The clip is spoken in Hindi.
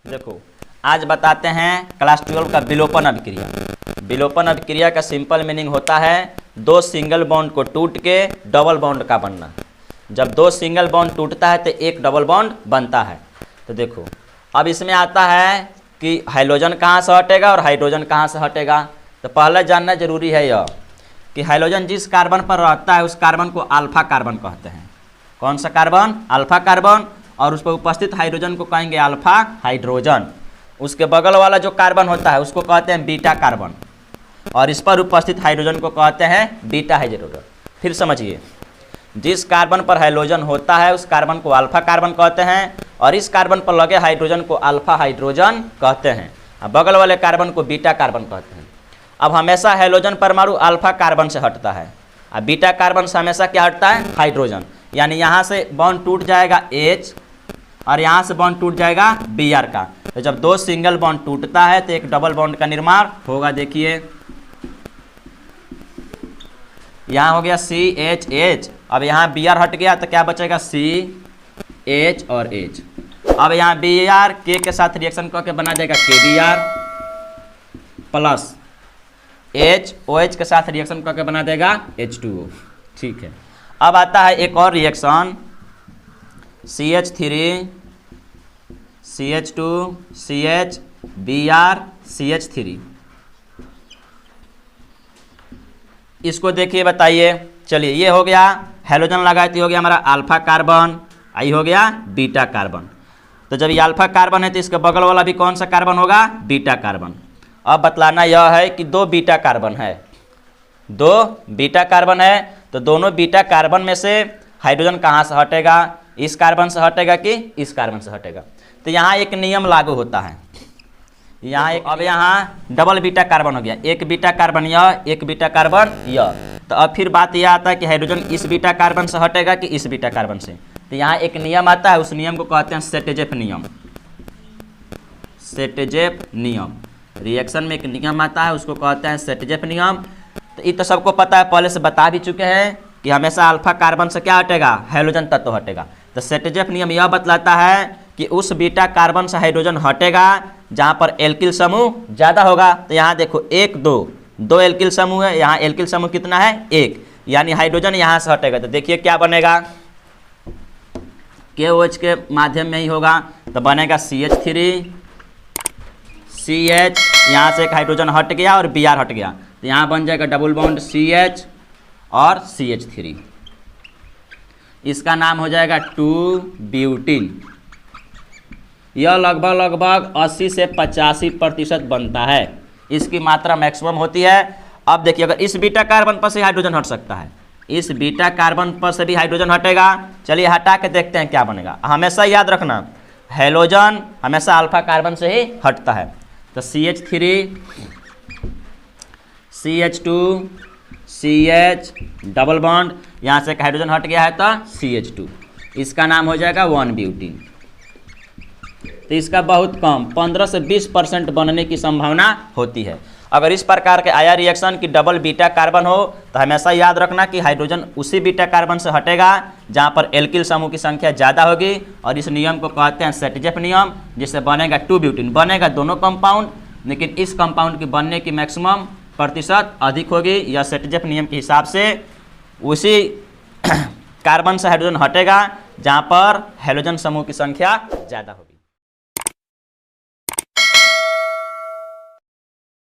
देखो आज बताते हैं क्लास 12 का विलोपन अभिक्रिया। विलोपन अभिक्रिया का सिंपल मीनिंग होता है दो सिंगल बॉन्ड को टूट के डबल बॉन्ड का बनना। जब दो सिंगल बॉन्ड टूटता है तो एक डबल बॉन्ड बनता है। तो देखो अब इसमें आता है कि हाइड्रोजन कहाँ से हटेगा और हाइड्रोजन कहाँ से हटेगा। तो पहले जानना जरूरी है यह कि हाइड्रोजन जिस कार्बन पर रहता है उस कार्बन को अल्फा कार्बन कहते हैं। कौन सा कार्बन? Alpha carbon. और उस पर उपस्थित हाइड्रोजन को कहेंगे अल्फा हाइड्रोजन। उसके बगल वाला जो कार्बन होता है उसको कहते हैं बीटा कार्बन और इस पर उपस्थित हाइड्रोजन को कहते हैं बीटा हाइड्रोजन। फिर समझिए, जिस कार्बन पर हाइड्रोजन होता है उस कार्बन को अल्फा कार्बन कहते हैं और इस कार्बन पर लगे हाइड्रोजन को अल्फा हाइड्रोजन कहते हैं और बगल वाले कार्बन को बीटा कार्बन कहते हैं। अब हमेशा हाइड्रोजन परमाणु अल्फा कार्बन से हटता है और बीटा कार्बन से हमेशा क्या हटता है? हाइड्रोजन। यानी यहाँ से बॉन्ड टूट जाएगा H और यहाँ से बॉन्ड टूट जाएगा Br का। तो जब दो सिंगल बॉन्ड टूटता है तो एक डबल बॉन्ड का निर्माण होगा। देखिए यहाँ हो गया CHH, अब यहाँ Br हट गया तो क्या बचेगा? CH और H। अब यहाँ Br K के साथ रिएक्शन करके बना देगा KBr प्लस H OH के साथ रिएक्शन करके बना देगा H2O। ठीक है, अब आता है एक और reaction CH3 CH2 CH Br CH3। इसको देखिए, बताइए। चलिए ये हो गया हेलोजन लगाए तो हो गया हमारा अल्फा कार्बन, आई हो गया बीटा कार्बन। तो जब ये अल्फा कार्बन है तो इसके बगल वाला भी कौन सा कार्बन होगा? Beta carbon. अब बतलाना यह है कि दो बीटा कार्बन है, दो बीटा कार्बन है तो दोनों बीटा कार्बन में से हाइड्रोजन कहाँ से हटेगा? इस कार्बन से हटेगा कि इस कार्बन से हटेगा? तो यहाँ एक नियम लागू होता है। यहाँ एक, अब यहाँ डबल बीटा कार्बन हो गया, एक बीटा कार्बन यह, एक बीटा कार्बन यह। तो अब फिर बात यह आता है कि हाइड्रोजन इस बीटा कार्बन से हटेगा कि इस बीटा कार्बन से। तो यहाँ एक नियम आता है, उस नियम को कहते हैं सेटेजेफ नियम। सेटेजेफ नियम, रिएक्शन में एक नियम आता है उसको कहते हैं सेटेजेफ नियम। तो ये तो सबको पता है, पहले से बता भी चुके हैं कि हमेशा अल्फा कार्बन से क्या हटेगा? हाइड्रोजन तत्व हटेगा। तो सेटेजेफ नियम यह बतलाता है कि उस बीटा कार्बन से हाइड्रोजन हटेगा जहाँ पर एल्किल समूह ज़्यादा होगा। तो यहाँ देखो एक दो एल्किल समूह है, यहाँ एल्किल समूह कितना है? एक, यानी हाइड्रोजन यहाँ से हटेगा। तो देखिए क्या बनेगा? KOH के माध्यम में ही होगा तो बनेगा CH3 CH, यहाँ से एक हाइड्रोजन हट गया और Br हट गया तो यहाँ बन जाएगा डबल बॉन्ड CH और CH3। इसका नाम हो जाएगा 2-ब्यूटीन। यह लगभग 80 से 85% बनता है, इसकी मात्रा मैक्सिमम होती है। अब देखिए अगर इस बीटा कार्बन पर से हाइड्रोजन हट सकता है, इस बीटा कार्बन पर से भी हाइड्रोजन हटेगा। चलिए हटा के देखते हैं क्या बनेगा। हमेशा याद रखना हेलोजन हमेशा अल्फा कार्बन से ही हटता है। तो CH3 CH2 CH double bond, यहाँ से एक हाइड्रोजन हट गया है तो CH2, इसका नाम हो जाएगा 1-ब्यूटीन। तो इसका बहुत कम 15 से 20% बनने की संभावना होती है। अगर इस प्रकार के आया रिएक्शन की डबल बीटा कार्बन हो तो हमेशा याद रखना कि हाइड्रोजन उसी बीटा कार्बन से हटेगा जहाँ पर एल्किल समूह की संख्या ज़्यादा होगी और इस नियम को कहते हैं सेटेजेफ नियम, जिससे बनेगा 2-ब्यूटीन। बनेगा दोनों कंपाउंड, लेकिन इस कंपाउंड की बनने की मैक्सिमम प्रतिशत अधिक होगी। या सेटेजेफ नियम के हिसाब से उसी कार्बन से हाइड्रोजन हटेगा जहाँ पर हाइड्रोजन समूह की संख्या ज़्यादा होगी।